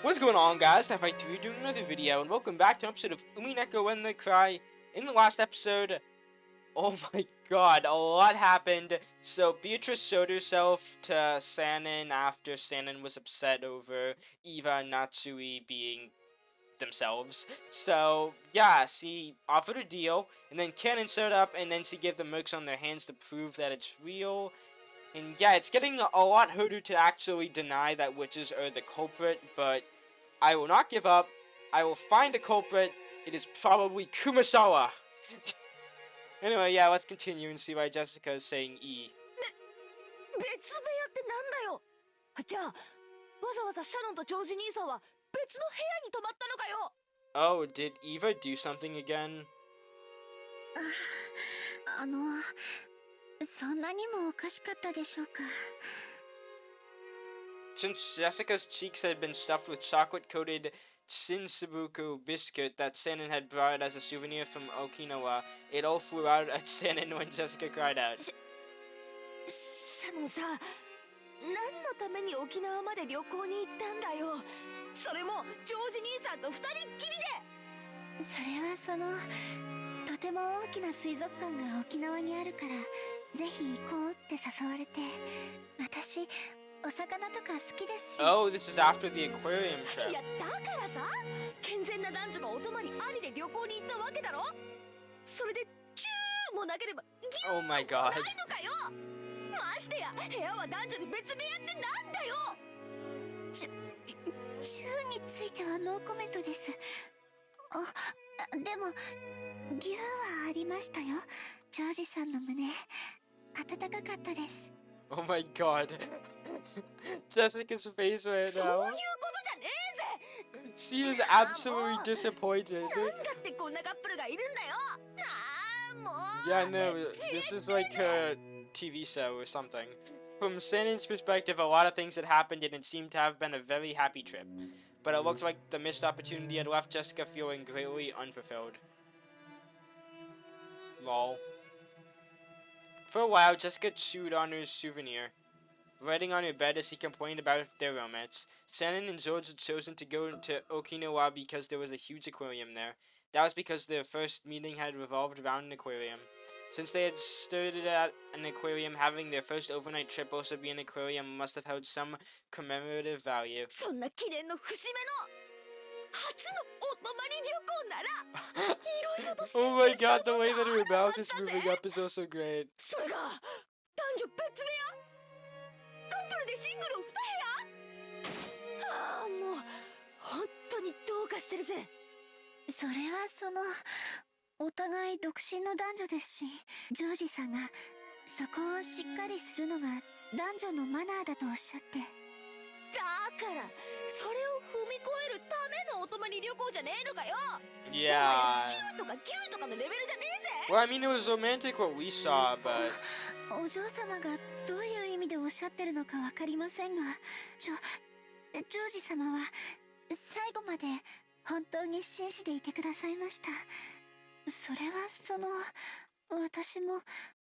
What's going on, guys? F3 doing another video, and welcome back to an episode of Umineko When They Cry. In the last episode, oh my god, a lot happened. So Beatrice showed herself to Shannon after Shannon was upset over Eva and Natsui being themselves. So yeah, she offered a deal, and then Cannon showed up, and then she gave the mercs on their hands to prove that it's real. And yeah, it's getting a lot harder to actually deny that witches are the culprit, but I will not give up. I will find a culprit. It is probably Kumasawa. Anyway, yeah, let's continue and see why Jessica is saying E. 別部屋ってなんだよ。じゃあ、わざわざシャノンとジョージ兄さんは別の部屋に泊まったのかよ。Oh, did Eva do something again? そんなにもおかしかったでしょうか。Since Jessica's cheeks had been stuffed with chocolate-coated Shinsabuku biscuit that Shannon had brought as a souvenir from Okinawa, it all flew out at Shannon when Jessica cried out. シャノンさ、何のために沖縄まで旅行に行ったんだよ。それもジョージ兄さんと二人っきりで。それはとても大きな水族館が沖縄にあるから、ぜひ行こうって誘われて、私お魚とか好きですし。Oh, this is after the aquarium trip. いや、だからさ、健全な男女がお泊まりありで旅行に行ったわけだろ。それでチューもなければギュー Oh も my ない god. のかよ。ましてや部屋は男女に別部屋ってなんだよ。チューについてはノーコメントです。でもギューはありましたよ。ジョージさんの胸温かかったです。 Oh my god. Jessica's face right そういう now. ことじゃねえぜ。 She is absolutely disappointed. なんだってこんなカップルがいるんだよ。もう Yeah, no, this is like a TV show or something. From Shannon's perspective, a lot of things had happened and it seemed to have been a very happy trip. But it looked like the missed opportunity had left Jessica feeling greatly unfulfilled. Lol. For a while, Jessica chewed on her souvenir, writing on her bed as she complained about their romance. Shannon and George had chosen to go to Okinawa because there was a huge aquarium there. That was because their first meeting had revolved around an aquarium. Since they had started at an aquarium, having their first overnight trip also be an aquarium must have held some commemorative value. そんな記念の節目の初のお泊まり旅行ならいろいろと Oh my god, the way that her mouth is moving up is also great. それが男女別部屋カップルでシングルを2部屋ああもう本当にどうかしてるぜ。それはお互い独身の男女ですし、ジョージさんがそこをしっかりするのが男女のマナーだとおっしゃって。だからそれを踏み越えるためのお泊まり旅行じゃねえのかよ。 Yeah. キューとかギューとかのレベルじゃねえぜ。 Well, I mean, it was romantic what we saw, but... お嬢様がどういう意味でおっしゃってるのかわかりませんが、ジョージ様は最後まで本当に紳士でいてくださいました。それは私も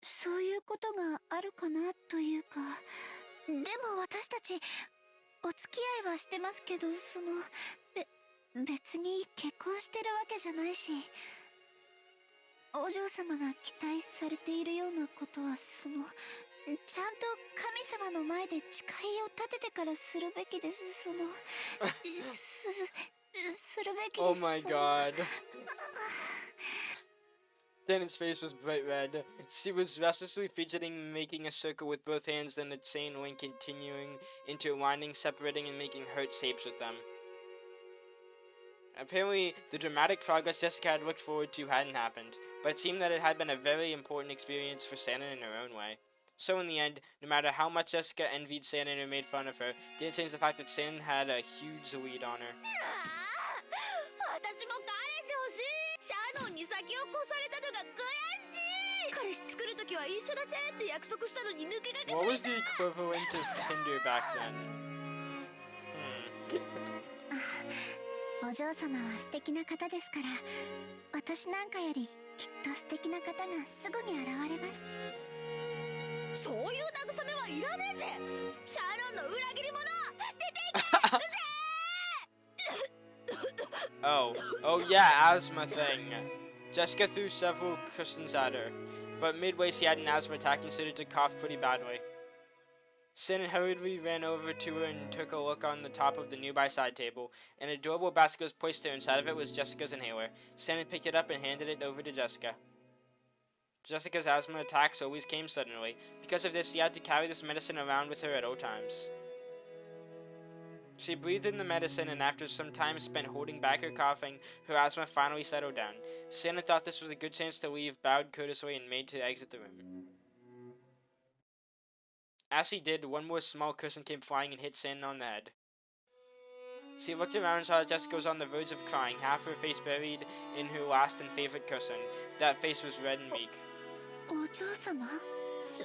そういうことがあるかなというか。でも私たちお付き合いはしてますけど、別に結婚してるわけじゃないし、お嬢様が期待されているようなことはちゃんと神様の前で誓いを立ててからするべきです。するべきです。 Oh my god. Shannon's face was bright red. She was restlessly fidgeting, making a circle with both hands, then a chain link continuing, intertwining, separating, and making heart shapes with them. Apparently, the dramatic progress Jessica had looked forward to hadn't happened, but it seemed that it had been a very important experience for Shannon in her own way. So in the end, no matter how much Jessica envied Shannon or made fun of her, didn't change the fact that Shannon had a huge lead on her. 私も彼氏欲しい。シャノンに先を越されたのが悔しい。彼氏作るときは一緒だぜって約束したのに抜け駆けされた。 What was the equivalent of Tinder back then? お嬢様は素敵な方ですから、私なんかよりきっと素敵な方がすぐに現れます。そういう慰めはいらねえぜ。シャノンの裏切り者出ていけうぜ Oh yeah, asthma thing. Jessica threw several cushions at her, but midway she had an asthma attack and started to cough pretty badly. Shannon hurriedly ran over to her and took a look on the top of the nearby side table. An adorable basket was placed there. Inside of it was Jessica's inhaler. Shannon picked it up and handed it over to Jessica. Jessica's asthma attacks always came suddenly. Because of this, she had to carry this medicine around with her at all times. She breathed in the medicine, and after some time spent holding back her coughing, her asthma finally settled down. Shannon thought this was a good chance to leave, bowed courteously, and made to exit the room. As she did, one more small cushion came flying and hit Shannon on the head. She looked around and saw that Jessica was on the verge of crying, half her face buried in her last and favorite cushion. That face was red and meek. お嬢様シ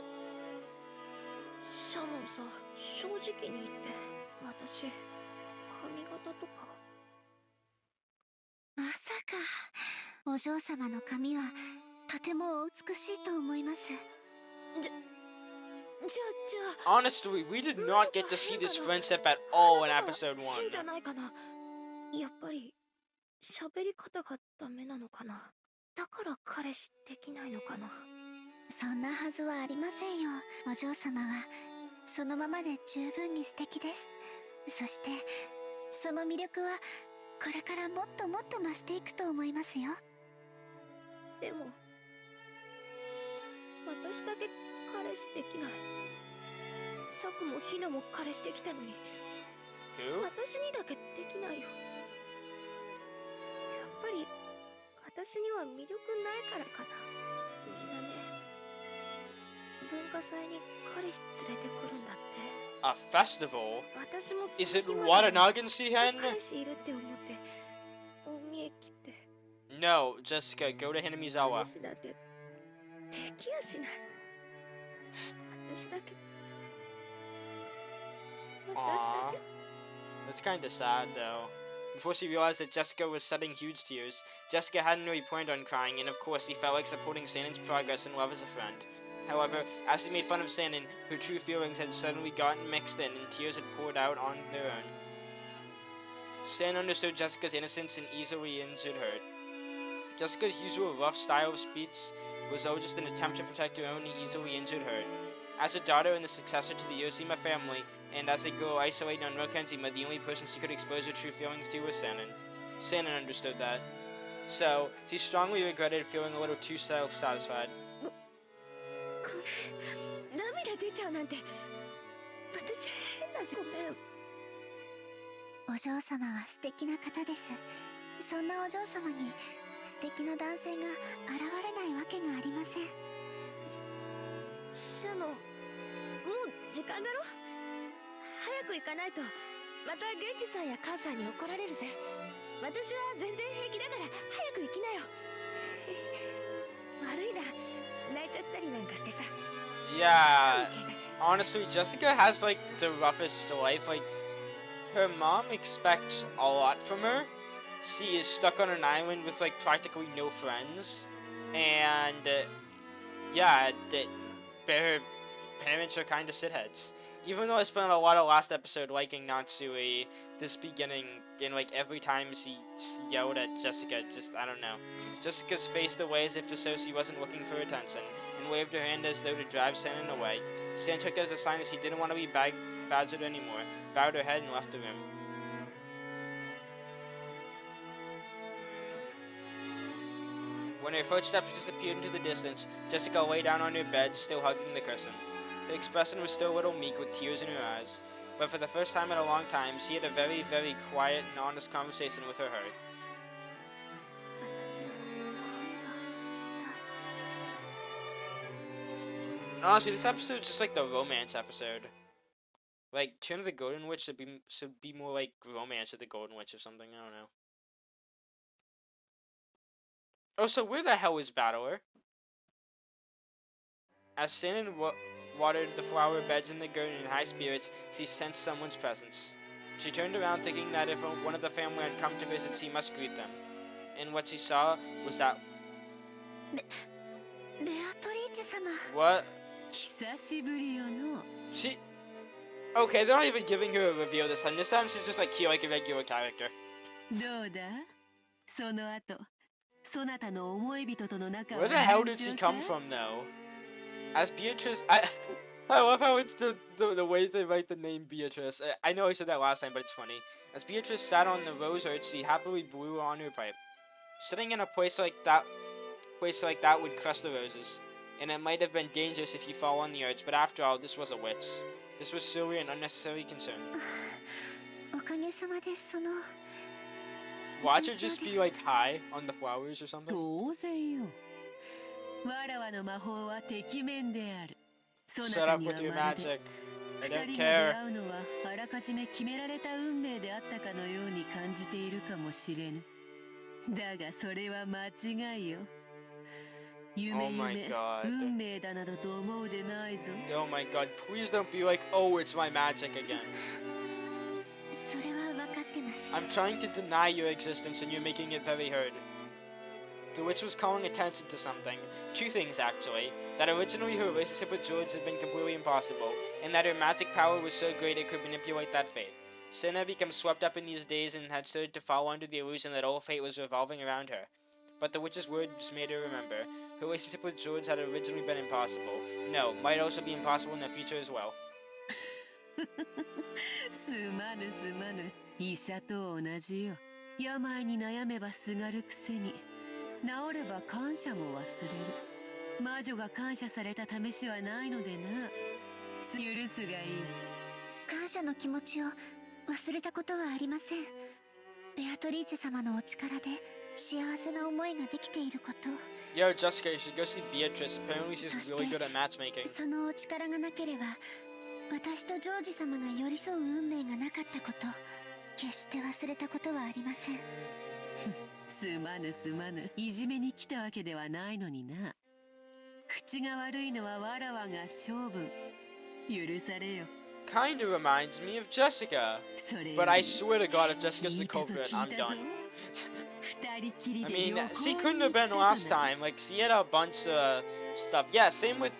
ャノンさ、正直に言って私髪型とかまさかお嬢様の髪はとてもお美しいと思います。じゃ Honestly, we did not get to see this friendship at all in episode 1. 変じゃないかな。やっぱり喋り方がダメなのかな。だから彼氏できないのかな。そんなはずはありませんよ。お嬢様はそのままで十分に素敵です。そしてその魅力はこれからもっともっと増していくと思いますよ。でも私だけ彼氏できない。サクもヒナも彼氏できたのに私にだけできないよ。やっぱり私には魅力ないからかな。みんなね、文化祭に彼氏連れてくるんだって。A festival? 私も Is it Watanaganshihen? 彼氏いるって思って大見え切って。No, Jessica, go to Hinamizawa. 私だってできやしない。私だけ。 Aww. That's kinda sad, though. Before she realized that Jessica was shedding huge tears, Jessica hadn't really planned on crying, and of course she felt like supporting Shannon's progress and love as a friend. However, as she made fun of Shannon, her true feelings had suddenly gotten mixed in, and tears had poured out on their own. Shannon understood Jessica's innocence and easily injured her. Jessica's usual rough style of speech was all just an attempt to protect her own easily injured hurt. As a daughter and the successor to the Ushiromiya family, and as a girl isolated on Rokenzima, the only person she could expose her true feelings to was Shannon. Shannon understood that. So, she strongly regretted feeling a little too self-satisfied. 涙出ちゃうなんて私変なごめん。お嬢様は素敵な方です。そんなお嬢様に素敵な男性が現れないわけがありません。シャノン、もう時間だろ。早く行かないとまたゲンジさんや母さんに怒られるぜ。私は全然平気だから早く行きなよ。悪いな、泣いちゃったりなんかしてさ。Yeah, honestly, Jessica has like the roughest life. Like, her mom expects a lot from her. She is stuck on an island with like practically no friends, and yeah, her parents are kind of shitheads. Even though I spent a lot of last episode liking Natsui, this beginning, and like every time she yelled at Jessica, just, I don't know. Jessica's faced away as if to show she wasn't looking for attention, and waved her hand as though to drive Shannon away. Shannon took that as a sign that she didn't want to be badgered anymore, bowed her head and left the room. When her footsteps disappeared into the distance, Jessica lay down on her bed, still hugging the cushion. Her expression was still a little meek with tears in her eyes, but for the first time in a long time, she had a very, very quiet and honest conversation with her heart. Honestly, this episode is just like the romance episode. Like, Turn of the Golden Witch should be more like Romance of the Golden Witch or something, I don't know. Oh, so where the hell is Battler? As Shannon watered the flower beds in the garden in high spirits, she sensed someone's presence. She turned around thinking that if one of the family had come to visit, she must greet them. And what she saw was that... What? She... Okay, they're not even giving her a reveal this time. This time she's just like cute like a regular character. その後そなたの思い人との仲は Where the hell 順 did she 調か come from, though? As Beatrice, I love how it's the way they write the name Beatrice. I know I said that last time, but it's funny. As Beatrice sat on the rose earth, she happily blew on her pipe. Sitting in a place like that would crush the roses, and it might have been dangerous if you fall on the earth. But after all, this was a witch. This was silly and unnecessary concern. おかげさまでその Watch her just be like high on the flowers or something. 当然よ。わらわの魔法はてきめんである。そな Shut た up には with your まるで magic. I 二 don't 人が出 care. 会うのはあらかじめ決められた運命であったかのように感じているかもしれぬ。だがそれは間違いよ。夢 Oh my 夢 god. 運命だなどと思うでないぞ。 Oh my god, please don't be like, oh, it's my magic again. それは分かってます。 I'm trying to deny your existence and you're making it very hard. The witch was calling attention to something. Two things, actually. That originally her relationship with George had been completely impossible, and that her magic power was so great it could manipulate that fate. Sin had become swept up in these days and had started to fall under the illusion that all fate was revolving around her. But the witch's words made her remember. Her relationship with George had originally been impossible. No, might also be impossible in the future as well. すまぬすまぬ。医者と同じよ。病に悩めばすがるくせに、治れば感謝も忘れる。魔女が感謝された試しはないのでな。許すがいい。感謝の気持ちを忘れたことはありません。ベアトリーチェ様のお力で幸せな思いができていること。 Yo, Jessica, you should go see Beatrice. Apparently she's really good at matchmaking. そのお力がなければ、私とジョージ様が寄り添う運命がなかったこと、決して忘れたことはありません。すまぬすまぬ。いじめに来たわけではないのにな。口が悪いのはわらわが性分。許されよ。 Kinda reminds me of Jessica. それ But I swear to God, if Jessica's the culprit, I'm 聞いたぞ done. 二人きり I で mean, 旅行 she に couldn't 行 have った been と last な。 time. Like, she had a bunch of stuff. Yeah, same with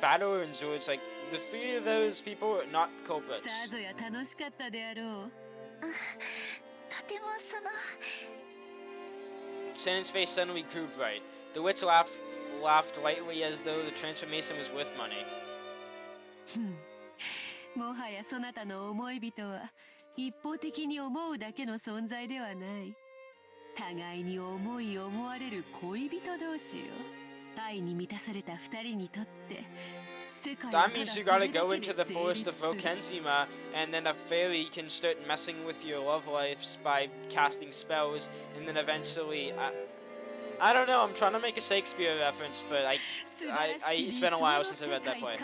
Battler and George. Like, the three of those people are not culprits. さぞや楽しかったであろう。とてもその Shannon's face suddenly grew bright. The witch laughed lightly as though the transformation was worth money. もはやそなたの思い人は一方的に思うだけの存在ではない。互いに思い思われる恋人同士よ。愛に満たされた二人にとって世界は That ただ means そ you れ gotta だ go け into で the 成 forest 立 of する。 Vokenzima, and then a fairy can start messing with your love lives by casting spells, and then eventually, I don't know. I'm trying to make a Shakespeare reference, but it's been a while since I read that play.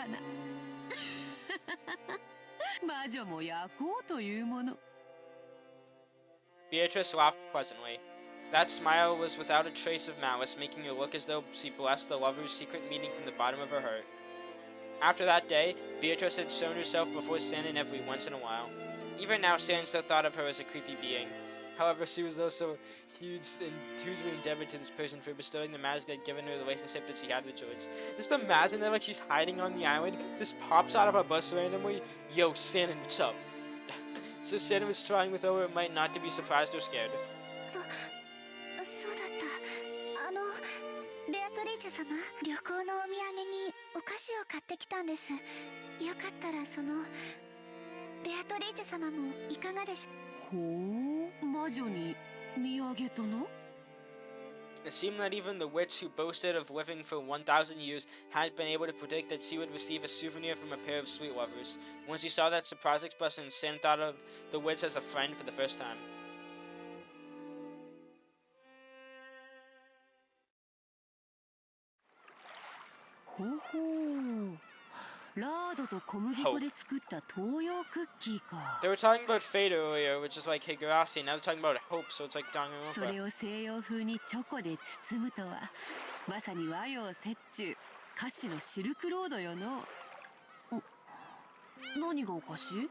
魔女も焼こうというもの。 Beatrice laughed pleasantly. That smile was without a trace of malice, making her look as though she blessed the lovers' secret meeting from the bottom of her heart. After that day, Beatrice had shown herself before Shannon every once in a while. Even now, Shannon still thought of her as a creepy being. However, she was also hugely indebted to this person for bestowing the magic that had given her the relationship that she had with George. Just imagine that, like, she's hiding on the island, just pops out of a bus randomly. Yo, Shannon, what's up? So Shannon was trying with all her might not to be surprised or scared. そうだった。ベアトリーチェ様、旅行のお土産にお菓子を買ってきたんです。よかったらそのベアトリーチェ様もいかがでしょう。ほう、魔女に土産との？ It seemed that even the witch who boasted of living for 1,000 years hadn't been able to predict that she would receive a souvenir from a pair of sweet lovers. When she saw that surprised expression, Shannon thought of the witch as a friend for the first time. ほうほう。ラードと小麦粉で作った東洋クッキーか。 They were talking about fate earlier, which is like Higurashi. Now they're talking about hope, so it's like それ Danganronpa. を西洋風にチョコで包むとは、まさに和洋折衷、菓子のシルクロードよの。何がおかしい？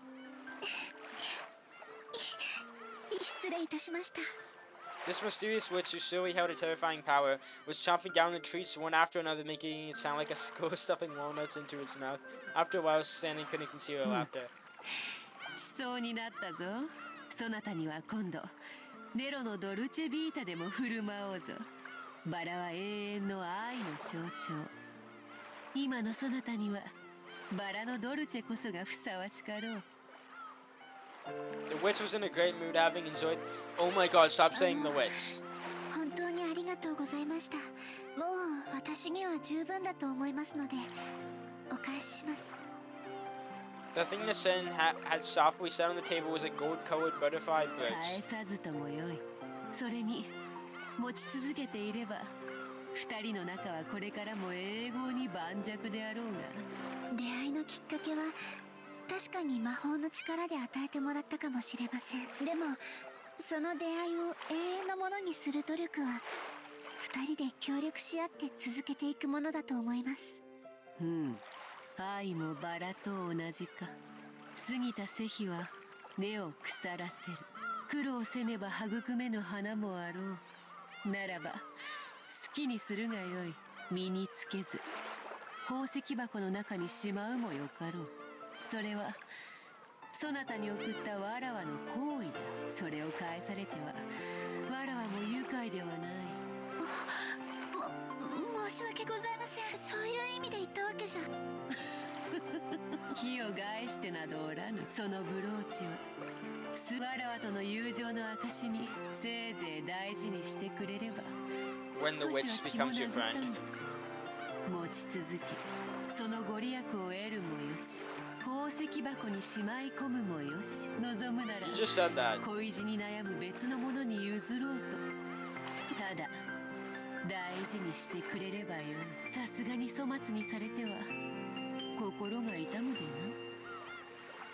失礼いたしました。 This mysterious witch, who surely held a terrifying power, was chomping down the treats one after another, making it sound like a skull stuffing walnuts into its mouth. After a while, Shannon couldn't conceal her laughter. しそうになったぞ。そなたには今度ネロのドルチェビータでも振る舞おうぞ。バラは永遠の愛の象徴。今のそなたにはバラのドルチェこそがふさわしかろう。 The witch was in a great mood, having enjoyed. Oh my god, stop saying the witch. 本当にありがとうございました。もう私には十分だと思いますのでお返しします。 The thing that Shannon had softly set on the table was a gold-colored butterfly brooch. 返さずともよい。それに持ち続けていれば二人の仲はこれからも永劫に盤石であろうが。出会いのきっかけは確かに魔法の力で与えてもらったかもしれません。でもその出会いを永遠のものにする努力は二人で協力し合って続けていくものだと思います。愛もバラと同じか。過ぎた世日は根を腐らせる。苦労せねば育めぬ花もあろう。ならば好きにするがよい。身につけず宝石箱の中にしまうもよかろう。それはそなたに送ったわらわの行為だ。それを返されてはわらわも愉快ではない。申し訳ございません。そういう意味で言ったわけじゃ。気を害してなどおらぬ。そのブローチはわらわとの友情の証にせいぜい大事にしてくれれば。 When the witch becomes your friend. 持ち続けそのご利益を得るもよし宝石箱にしまい込むもよし。望むなら You just said that. 恋路に悩む別のものに譲ろうと。ただ大事にしてくれればよい。さすがに粗末にされては心が痛むでな。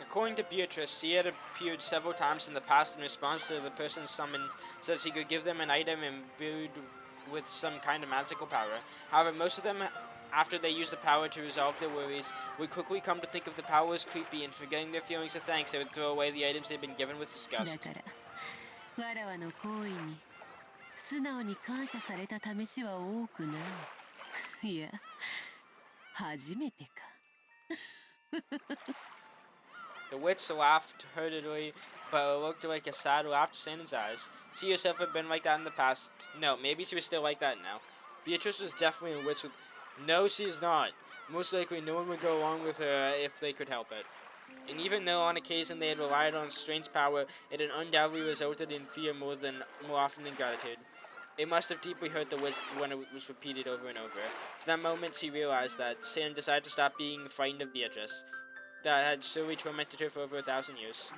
According to Beatrice, he had appeared several times in the past in response to the person summoned so that he could give them an item imbued with some kind of magical power. However, most of them, after they used the power to resolve their worries, would quickly come to think of the power as creepy, and forgetting their feelings of thanks, they would throw away the items they had been given with disgust. だからわらわの行為に素直に感謝された試しは多くない。いや初めてか。The witch laughed hurriedly, but it looked like a sad laugh to Shannon's eyes. She herself had been like that in the past. No, maybe she was still like that now. Beatrice was definitely a witch with... No, she's not. Most likely no one would go along with her if they could help it. And even though on occasion they had relied on strange power, it had undoubtedly resulted in fear more often than gratitude. It must have deeply hurt the witch when it was repeated over and over. For that moment she realized that Shannon decided to stop being frightened of Beatrice. That had surely tormented her for over 1,000 years.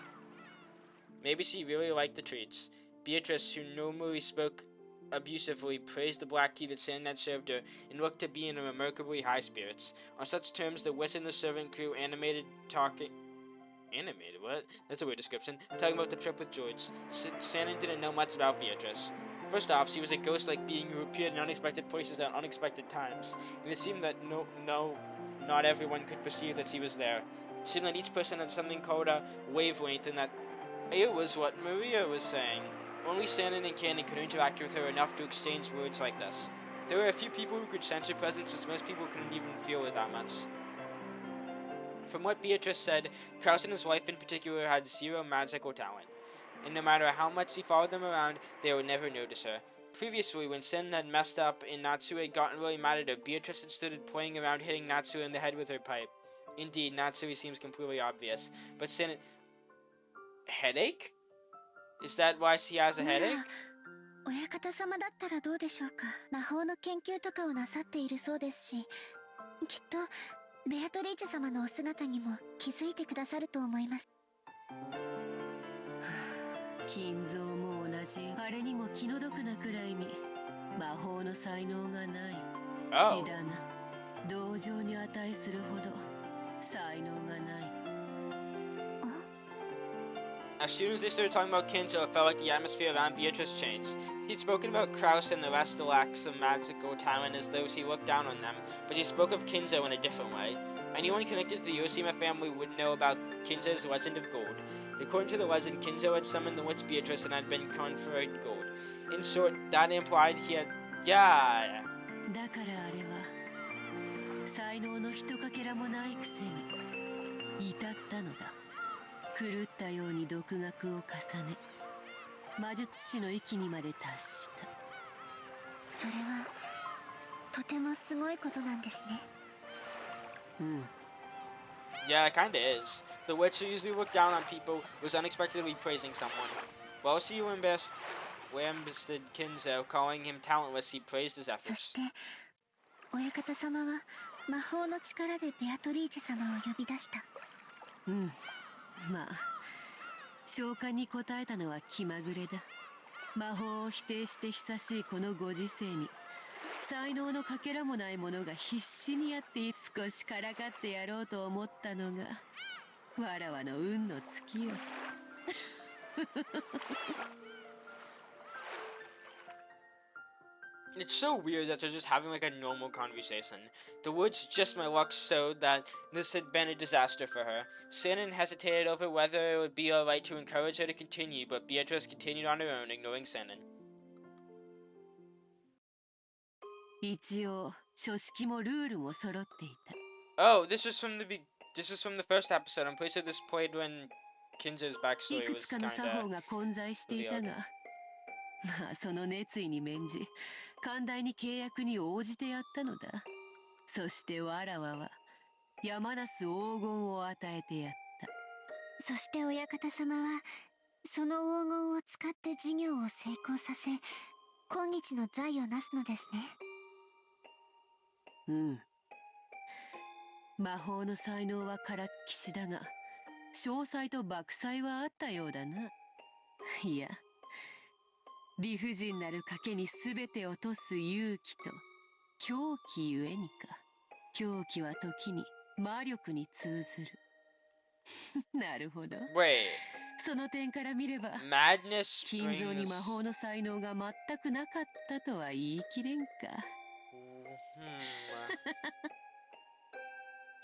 Maybe she really liked the treats. Beatrice, who normally spoke abusively, praised the black key that Shannon had served her, and looked to be in remarkably high spirits. On such terms, the witch and the servant crew animated? What? That's a weird description. Talking about the trip with George. Shannon didn't know much about Beatrice. First off, she was a ghost-like being who appeared in unexpected places at unexpected times, and it seemed that not everyone could perceive that she was there. It seemed that each person had something called a wavelength, and that it was what Maria was saying. Only Shannon and Cannon could interact with her enough to exchange words like this. There were a few people who could sense her presence, but most people couldn't even feel it that much. From what Beatrice said, Kraus and his wife in particular had zero magical talent, and no matter how much he followed them around, they would never notice her. Previously, when Shannon had messed up and Natsu had gotten really mad at her, Beatrice had stood playing around hitting Natsu in the head with her pipe. Indeed, Natsu seems completely obvious, but Shannon... Headache? Is that why she has a headache? 親方様だったらどうでしょうか。魔法の研究とかをなさっているそうですし、きっとベアトリーチェ様のお姿にも気づいてくださると思います。金蔵も同じ。あれにも気の毒なくらいに魔法の才能がない。血だな。同情に値するほど才能がない。 As soon as they started talking about Kinzo, it felt like the atmosphere around Beatrice changed. He'd spoken about Kraus and the rest to lack some magical talent as though he looked down on them, but he spoke of Kinzo in a different way. Anyone connected to the Ushiromiya family would know about Kinzo's legend of gold. According to the legend, Kinzo had summoned the witch Beatrice and had been conferred gold. In short, that implied he had... Yeah! だからあれは才能のひとかけらもないくせに至ったのだ。狂ったように独学を重ね魔術師の域にまで達した。それはとてもすごいことなんですね。Yeah, it kinda is. The witch who usually looked down on people was unexpectedly praising someone. While she lambasted Kinzo, calling him talentless, he praised his そ efforts. して親方様は魔法の力でベアトリーチ様を呼び出した。まあ召喚に応えたのは気まぐれだ。魔法を否定して久しいこのご時世に才能のかけらもないものが必死にやって少しからかってやろうと思ったのがわらわの運の尽きよ。It's so weird that they're just having like a normal conversation. The woods just my luck showed that this had been a disaster for her. Shannon hesitated over whether it would be alright to encourage her to continue, but Beatrice continued on her own, ignoring Shannon. 一応書式もルールも揃っていた。Oh, this is from the first episode. I'm pretty sure this played when Kinzo's い backstory く was つかの kinda 作法が混在していたが、 revealed. まあその熱意に免じ寛大に契約に応じてやったのだ。そしてわらわは山なす黄金を与えてやった。そして親方様はその黄金を使って事業を成功させ今日の財をなすのですね。魔法の才能はからっきしだが商才と莫才はあったようだな。いや理不尽なる賭けに全て落とす勇気と狂気ゆえにか。狂気は時に魔力に通ずる。なるほど。 Wait, その点から見れば madness 金蔵に brings... 魔法の才能が全くなかったとは言い切れんか。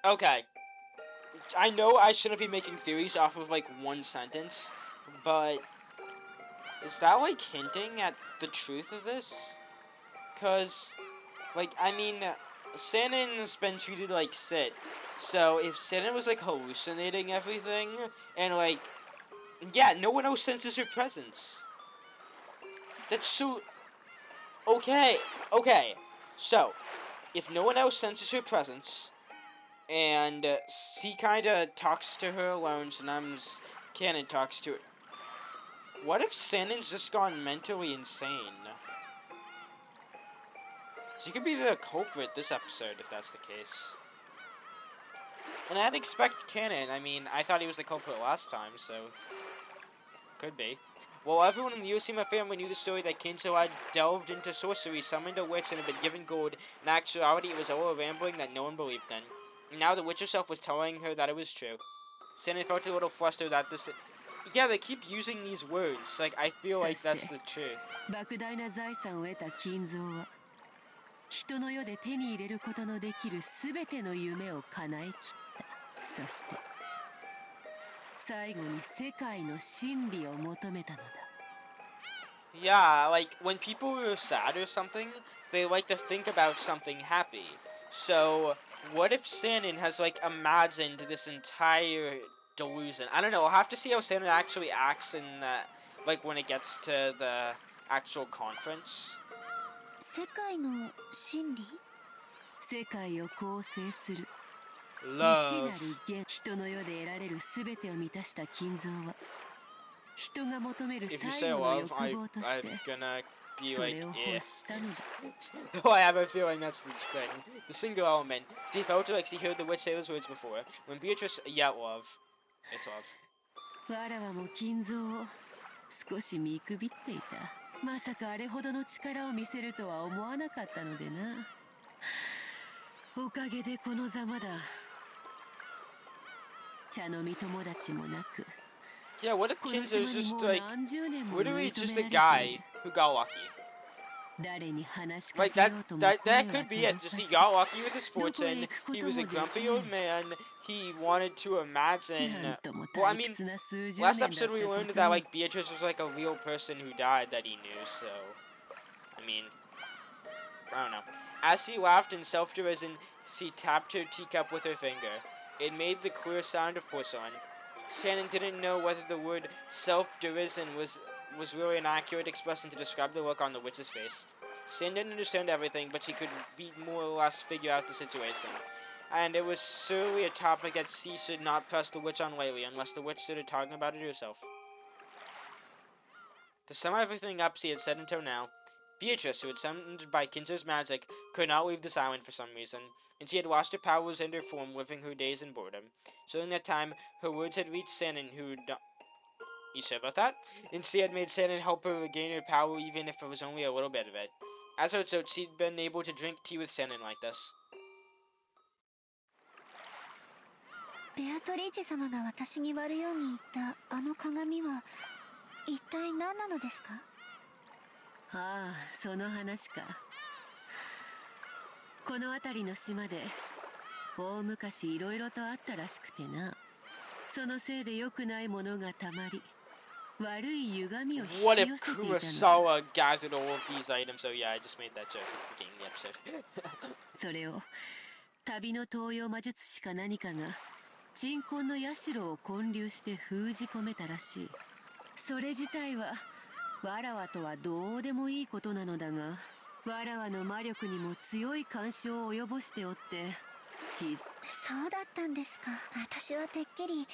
Okay. I know I shouldn't be making theories off of like one sentence, but is that like hinting at the truth of this? Cause, like, I mean, Shannon's been treated like Sid. So if Shannon was like hallucinating everything, and like, yeah, no one else senses her presence. That's so... Okay. So, if no one else senses her presence, and she kind of talks to her alone, sometimes Canon talks to her. What if Shannon's just gone mentally insane? She could be the culprit this episode if that's the case. And I'd expect Canon. I mean, I thought he was the culprit last time, so... Could be. Well, everyone in the Ushiromiya family knew the story that Kinzo had delved into sorcery, summoned a witch, and had been given gold. In actuality, it was all a rambling that no one believed in. And now the witch herself was telling her that it was true. Shannon felt a little flustered that this... Yeah, they keep using these words. Like, I feel like that's the truth. 莫大な財産を得た金蔵は人の世で手に入れることのできるすべての夢を叶えきった。そして最後に世界の真理を求めたのだ。 Yeah, like, when people are sad or something, they like to think about something happy. So, what if Shannon has, like, imagined this entire delusion? I don't know, I'll have to see how Shannon actually acts in that, like, when it gets to the actual conference. 世界の真理？世界を構成する Love. 人の世で得られるすべてを満たした金蔵は人が求める If you 最 say 後の love, 欲望として I'm gonna be そ like, れを yeah. 欲したのだ。 Though I have a feeling that's the thing. The single element. She felt like she heard the witch say those words before. When Beatrice... Yeah, love. It's love. わらわも金蔵を少し見くびっていた。まさかあれほどの力を見せるとは思わなかったのでな。おかげでこのざまだ。茶飲み友達もなく。 Yeah, what if Kinzo's just like... literally just a guy who got lucky? Like, that could be it. Just he got lucky with his fortune. He was a grumpy old man. He wanted to imagine... Well, I mean, last episode we learned that, like, Beatrice was, like, a real person who died that he knew, so... I mean... I don't know. As she laughed in self-derision, she tapped her teacup with her finger. It made the queer sound of porcelain. Shannon didn't know whether the word self-derision was was really an accurate expression to describe the look on the witch's face. Sand didn't understand everything, but she could be more or less figure out the situation. And it was certainly a topic that she should not press the witch on lightly unless the witch started talking about it herself. To sum everything up she had said until now, Beatrice, who had summoned by Kinzo's magic, could not leave this island for some reason, and she had lost her powers and her form, living her days in boredom. So in that time, her words had reached Shannon, who... You sure about that? And she had made Shannon help her regain her power, even if it was only a little bit of it. As a result, she'd been able to drink tea with Shannon like this. ベアトリーチ様が私に割るように言ったあの鏡は一体何なのですか？ああ、その話か。この辺りの島で大昔いろいろとあったらしくてな。そのせいで良くないものがたまり、悪い歪みを引き寄 What せ if ていたのだ。 Kurosawa gathered all of these items? Oh yeah, I just made that joke at the beginning of the episode. それを旅の東洋魔術師か何かが鎮魂の社を建立して封じ込めたらしい。それ自体はわらわとはどうでもいいことなのだが、わらわの魔力にも強い干渉を及ぼしておって、そうだったんですか。私はてっきり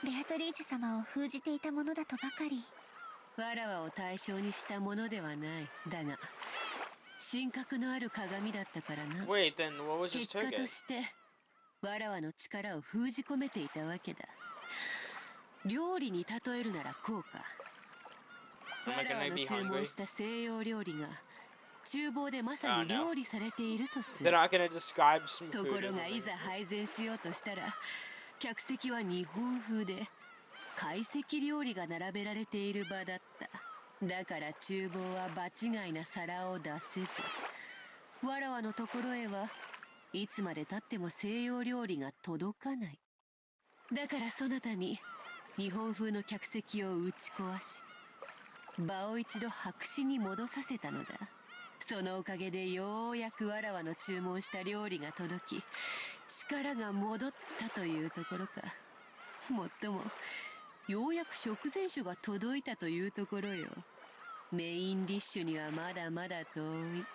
ベアトリーチ様を封じていたものだとばかり。わらわを対象にしたものではない。だが神格のある鏡だったからな。 Wait, then what was his 結果 target? としてわらわの力を封じ込めていたわけだ。料理に例えるならこうか。 Am わ I らわ gonna の be 注 hungry? 文した西洋料理が厨房でまさに Oh, no. 料理されているとす They're る。 not gonna describe some と food. ころがいざ配膳しようとしたら、客席は日本風で懐石料理が並べられている場だった。だから厨房は場違いな皿を出せず、わらわのところへはいつまでたっても西洋料理が届かない。だからそなたに日本風の客席を打ち壊し、場を一度白紙に戻させたのだ。そのおかげでようやくわらわの注文した料理が届き、力が戻ったというところか。もっともようやく食前酒が届いたというところよ。メインディッシュにはまだまだ遠い。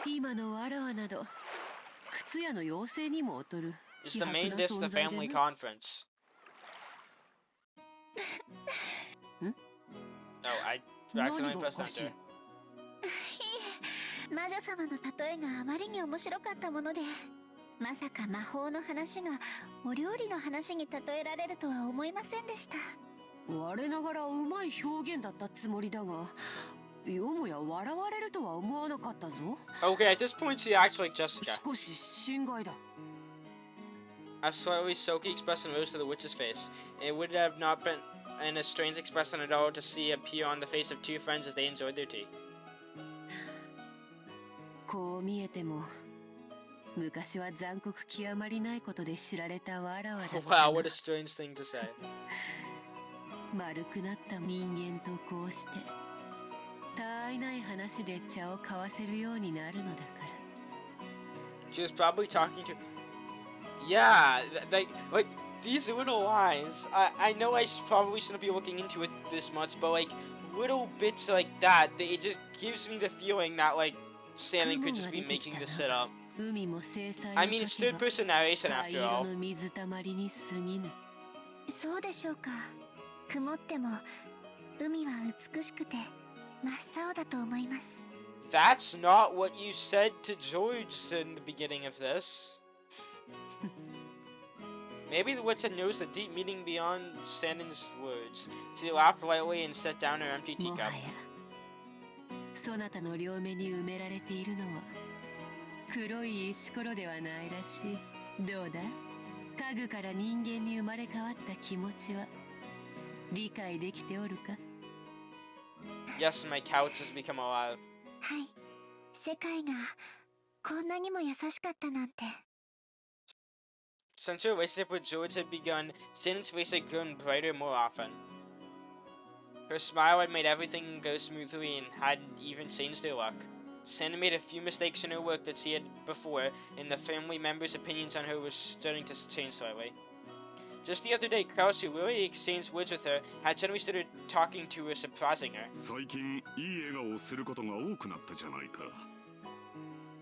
今のわらわなど靴屋の妖精にも劣る It's 希 the 薄 main な dish of 存 the 在 family でな。 conference. ん？ Oh, I 何 accidentally がお pressed かしい？ enter. いえ、魔女様の例えがあまりに面白かったもので、まさか魔法の話がお料理の話に例えられるとは思いませんでした。我ながらうまい表現だったつもりだが、よもや笑われるとは思わなかったぞ。 Okay, at this point she acts like Jessica. 少し心外だ。 A slightly sulky expression rose to the witch's face. It would have not been a strange expression at all to see appear on the face of two friends as they enjoyed their tea. こう見えても昔は残酷極まりないことで知られたわらわだったな。 Wow, what a strange thing to say. 丸くなった人間とこうしてたわいない話で茶を交わせるようになるのだから。 She was probably talking to... Yeah, like these little lines. I know I probably shouldn't be looking into it this much, but like little bits like that, it just gives me the feeling that like Shannon could just be making this shit up. 海も制裁を I mean, it's third person narration 灰 after 色 all. の水たまりに過ぎぬ。そうでしょうか。曇っても海は美しくて真っ青だと思います。 That's not what you said to George in the beginning of this. Maybe the witch had noticed a deep meaning beyond Shannon's words. She laughed lightly and set down her empty もは teacup. やそなたの両目に埋められているのは黒い石ころではないらしい。どうだ、家具から人間に生まれ変わった気持ちは理解できておるか？ Yes, my couch has become alive. はい、世界がこんなにも優しかったなんて。 Since her relationship with George had begun, Shannon's face had grown brighter more often. Her smile had made everything go smoothly and hadn't even changed her look. Shannon made a few mistakes in her work that she had before, and the family members' opinions on her were starting to change slightly. Just the other day, Krause, who really exchanged words with her, had suddenly started talking to her, surprising her. 最近いい笑顔をすることが多くなったじゃないか。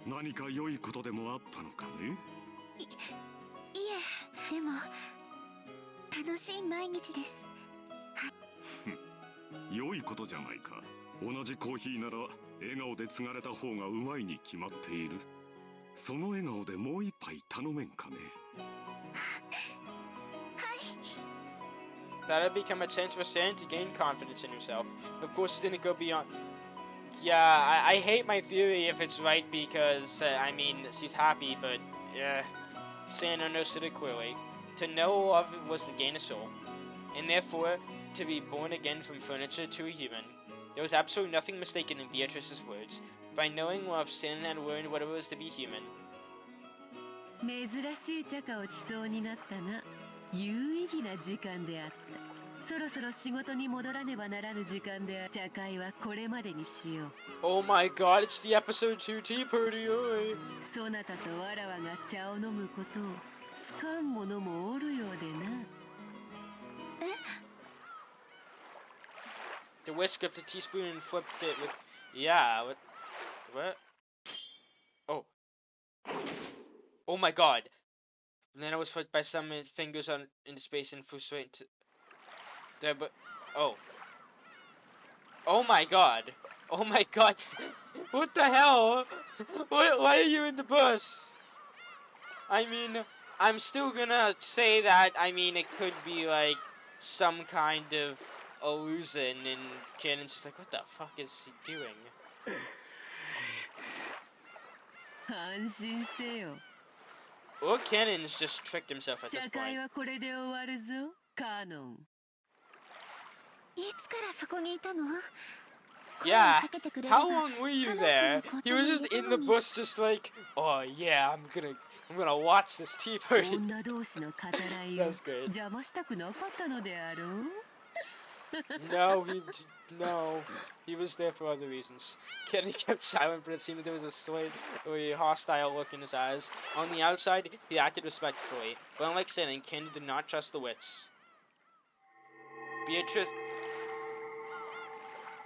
何か良いことでもあったのかね。いえ、でも楽しい毎日です。良いことじゃないか。同じコーヒーなら笑顔で継がれた方がうまいに決まっている。その笑顔でもう一杯頼めんかね。That'll become a chance for Shannon to gain confidence in herself. Of course, it didn't go beyond. Yeah, I hate my theory if it's right because, I mean, she's happy, but, Shannon understood it clearly. To know love was to gain a soul, and therefore, to be born again from furniture to a human. There was absolutely nothing mistaken in Beatrice's words. By knowing love, Shannon had learned what it was to be human. 珍しい茶化をしそうになったな。有意義な時間であった。そろそろ仕事に戻らねばならぬ時間である。茶会はこれまでにしよう。Oh my god, it's the episode 2 tea party, oi! そなたとわらわが茶を飲むことを好かん者もおるようでな。The witch gripped a teaspoon and flipped it with... Yeah, what? Oh. Oh my god. And then I was flicked by some fingers on into space and flew straight to... There, but... Oh. Oh my god. Oh my god. What the hell? Why are you in the bus? I mean, I'm still gonna say that, I mean, it could be like some kind of illusion, and Cannon's just like, what the fuck is he doing? 安心せよ。 Or Cannon's just tricked himself at this 茶会 point. はこれで終わるぞ、カノン。いつからそこにいたの？ Yeah, how long were you there? He was just in the bus just like, oh yeah, I'm gonna watch this tea party. 女同士の語らいを That's good. 邪魔したくなかったのであろう。 No, he was there for other reasons. Kenny kept silent, but it seemed that there was a slightly hostile look in his eyes. On the outside, he acted respectfully, but unlike Shannon, Kenny did not trust the wits. Beatrice...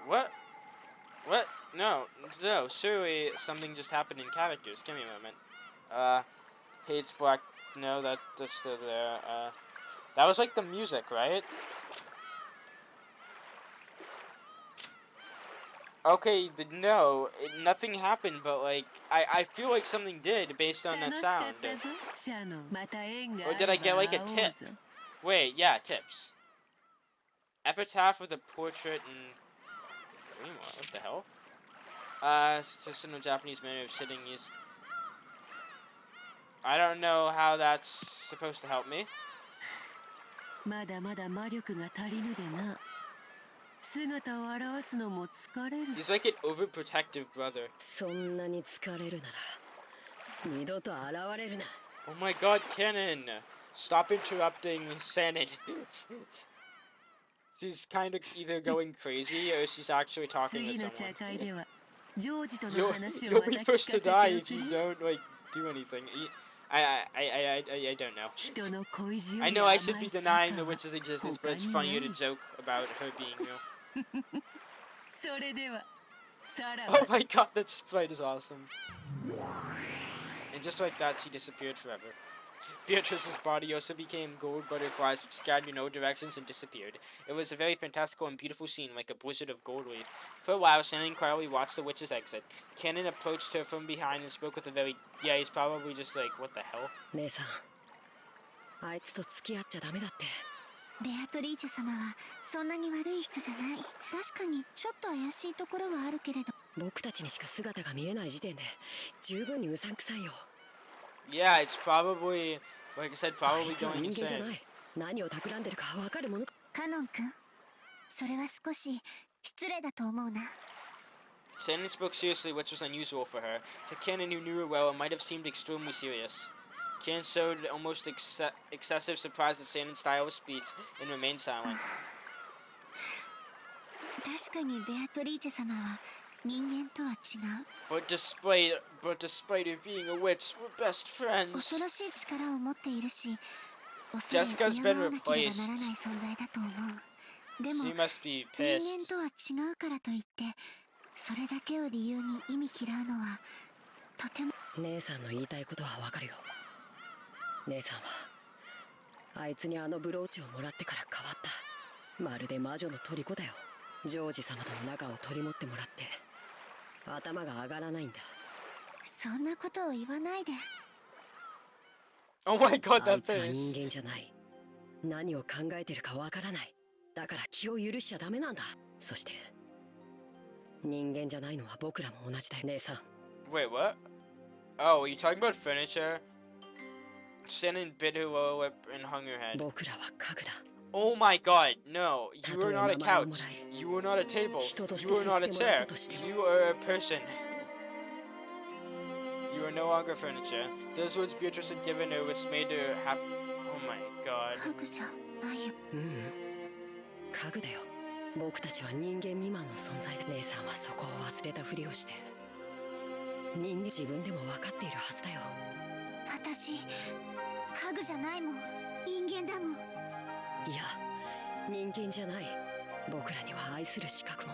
What? What? No, surely something just happened in characters. Give me a moment. Hates black... No, that's still there. That was like the music, right? Okay, no, nothing happened, but like, I feel like something did based on that sound. Or did I get like a tip? Wait, yeah, tips. Epitaph with a portrait and... What the hell? It's just in a Japanese manner of sitting is... I don't know how that's supposed to help me. He's like an overprotective brother. Oh my god, Cannon! Stop interrupting Shannon. She's kind of either going crazy or she's actually talking with someone. You'll be first to die if you don't like do anything. I don't know. I know I should be denying the witch's existence, but it's funnier to joke about her being real. Oh my god, that sprite is awesome. And just like that, she disappeared forever. Beatrice's body also became gold butterflies which scattered in all directions and disappeared. It was a very fantastical and beautiful scene, like a blizzard of gold leaf. For a while, Shannon quietly watched the witch's exit. Cannon approached her from behind and spoke with a very... Yeah, he's probably just like, what the hell? ベアトリーチェ様はそんなに悪い人じゃない。確かにちょっと怪しいところはあるけれど。僕たちにしか姿が見えない時点で十分にうさんくさいよ。Yeah, it's probably, like I said, probably going insane. 何を企んでるかわかるものか。カノン君、それは少し失礼だと思うな。Shannon spoke seriously, which was unusual for her. To Cannon, who knew her well, it might have seemed extremely serious. Cannon showed almost excessive surprise at Shannon's style of speech and remained silent. 確かにベアトリーチェ様は人間とは違う。But despite her being a witch, we're best friends. 恐ろしい力を持っているし、おそらく Jessica's 敬 been わなければな replaced. らない存在だと思う。で So も you must be 人 pissed. 間とは違うからといってそれだけを理由に意味嫌うのはとても。姉さんの言いたいことはわかるよ。姉さんはあいつにあのブローチをもらってから変わった。まるで魔女の虜だよ。ジョージ様との仲を取り持ってもらって頭が上がらないんだ。そんなことを言わないで。 Oh my god, あ that いつは face. 人間じゃない。何を考えてるかわからない。だから気を許しちゃダメなんだ。そして人間じゃないのは僕らも同じだよ。姉さん。 Wait, what? Oh, are you talking about furniture? Shannon bit her lower lip and hung her head. 僕らは家具だ。 Oh my god, no. You are not a couch. You are not a table. You are not a chair. You are a person. You are no longer furniture. Those words Beatrice had given her, which made her happy. Oh my god. 家具じゃないよ。うん、家具だよ。僕たちは人間未満の存在だ。姉さんはそこを忘れたふりをして人間自分でも分かっているはずだよ。私家具じゃないもん。人間だもん。いや、人間じゃない。僕らには愛する資格も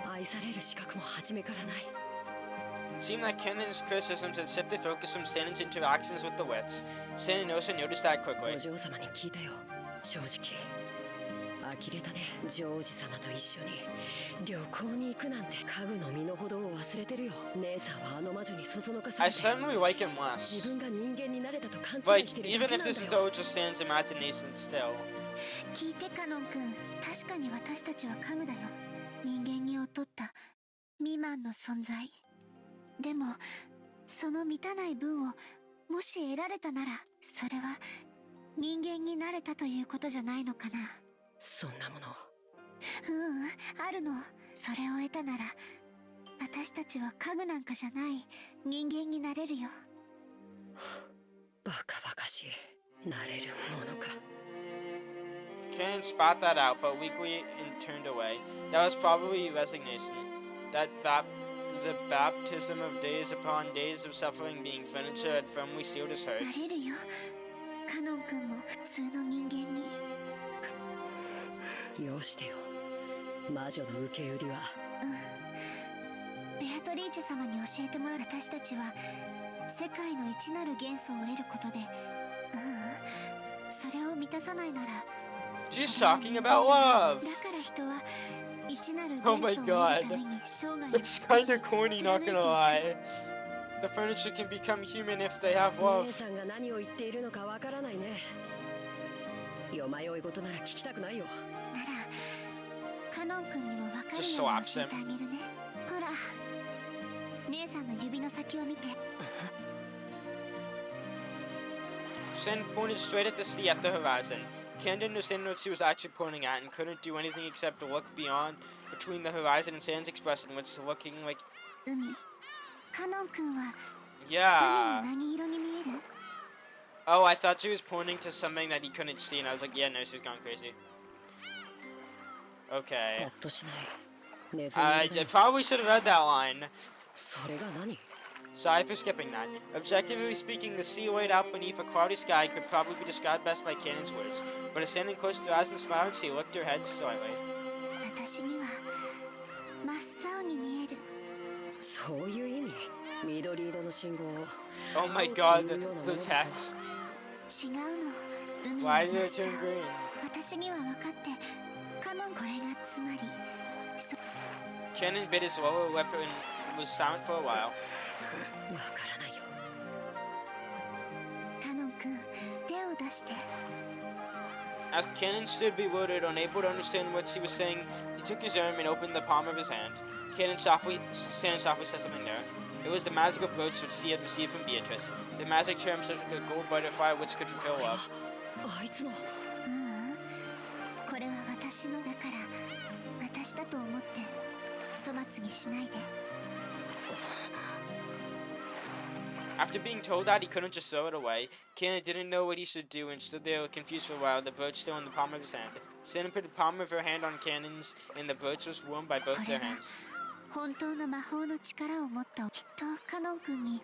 愛される資格も初めからない。 It seemed like Cannon's criticisms had shifted focus from Shannon's interactions with the wits. Shannon also noticed that お quickly. 嬢様に聞いたよ。正直呆れたね。ジョージ様と一緒に旅行に行くなんて。家具の身の程を忘れてるよ。姉さんはあの魔女にそそのかさ I れて suddenly like him 自 less. 分が人間になれたと勘違い Like, してる even だけ if なん this だ is よ。 all just Shannon's imagination still. 聞いてカノン君、確かに私たちは家具だよ。人間に劣った未満の存在。でもその満たない分をもし得られたなら、それは人間になれたということじゃないのかな。そんなものあるの。それを得たなら私たちは家具なんかじゃない人間になれるよ。バカバカしい。なれるものか。 Cannon spat that out, but weakly and turned away. That was probably resignation. The baptism of days upon days of suffering being furniture had firmly sealed his heart. なれるよ。カノン君も普通の人間に。よしてよ。魔女の受け売りは。ベアトリーチェ様に教えてもらう。私たちは世界の一なる元素を得ることで、それを満たさないなら。 She's talking about だ love. から人は一なる Oh 元素 my を得る god. ために生涯を It's kinda corny, not gonna lie. The furniture can become human if they have 姉 love. さんが何を言っているのかわからないね。よまよい事なら聞きたくないよ。ならカノン君にも分かるように Just 教 slaps えてあげるね。ほら姉さんの指の先を見て。 Shen pointed straight at the sea at the horizon. Cannon didn't understand what she was actually pointing at and couldn't do anything except to look beyond, between the horizon and Shen's expression, which looking like... 海。カノン君は Yeah. 海が何色に見える？ Oh, I thought she was pointing to something that he couldn't see, and I was like, yeah, no, she's gone crazy. パ Okay. ッとしない。ネズミ I だよ。 probably should have read that line. それが何？ Sorry for skipping that. Objectively speaking, the sea laid out beneath a cloudy sky could probably be described best by Cannon's words, but as standing close to her eyes and smiling, she looked her head slightly. 私には真っ青に見える。そういう意味？緑色の信号を。 Oh my god, the text. 違うの。海は Why 真 did っ it turn 青。 green? 私には分かってカノンこれがつまり。 Cannon bit his lower lip and was silent for a while. わからないよ。カノン君手を出して。 As Cannon stood bewildered, unable to understand what she was saying, he took his arm and opened the palm of his hand. Shannon softly said something there. It was the magical brooch which she had received from Beatrice. The magic charm such like a gold butterfly which could fulfill love. あいつの。これは私のだから私だと思って粗末にしないで。 After being told that he couldn't just throw it away, Cannon didn't know what he should do and stood there confused for a while, the brooch still in the palm of his hand. Shannon put the palm of her hand on Cannon's, and the brooch was warmed by both their hands. 本当の魔法の力を持ったきっとカノン君に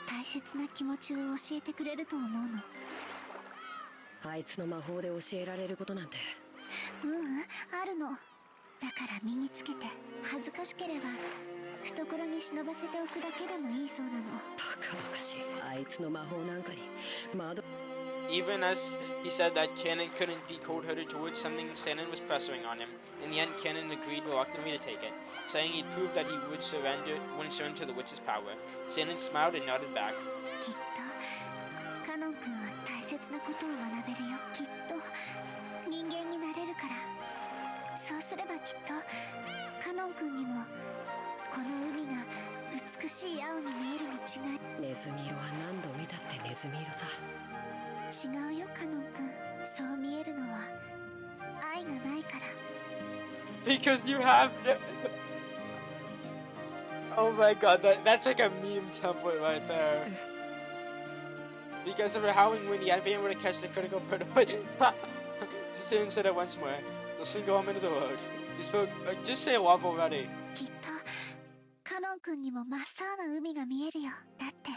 大切な気持ちを教えてくれると思うの。あいつの魔法で教えられることなんて。あるの。だから身につけて、恥ずかしければ懐に忍ばせておくだけでもいいそうなの。バカバカしい。あいつの魔法なんかに窓。 Even as he said that Cannon couldn't be cold-hearted towards something Shannon was pressuring on him, in the end Cannon agreed reluctantly to take it, saying he'd proved that he wouldn't surrender to the witch's power. Shannon smiled and nodded back. きっとカノン君は大切なことを学べるよ。きっと人間になれるから。そうすればきっとカノン君にもこの海が美しい青に見えるに違い。ネズミ色は何度見たってネズミ色さ。違うよカノン君。そう見えるのは愛がないから。 Because you have Oh my god, that's like a meme template right there. Because of her howling wind, he hadn't been able to catch the critical part of it. Shannon said it once more. The single woman of the road. He spoke, just say love already. きっとカノン君にも真っ青な海が見えるよ。だって。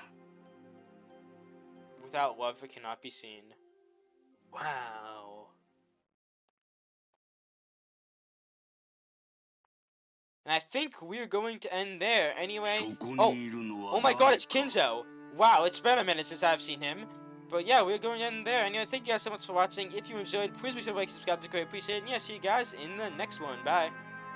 Without love, it cannot be seen. Wow. And I think we're going to end there. Anyway. Oh my god, it's Kinzo. Wow, it's been a minute since I've seen him. But yeah, we're going to end there. Anyway, thank you guys so much for watching. If you enjoyed, please be sure to like, subscribe, it's great. Appreciate it. And yeah, see you guys in the next one. Bye.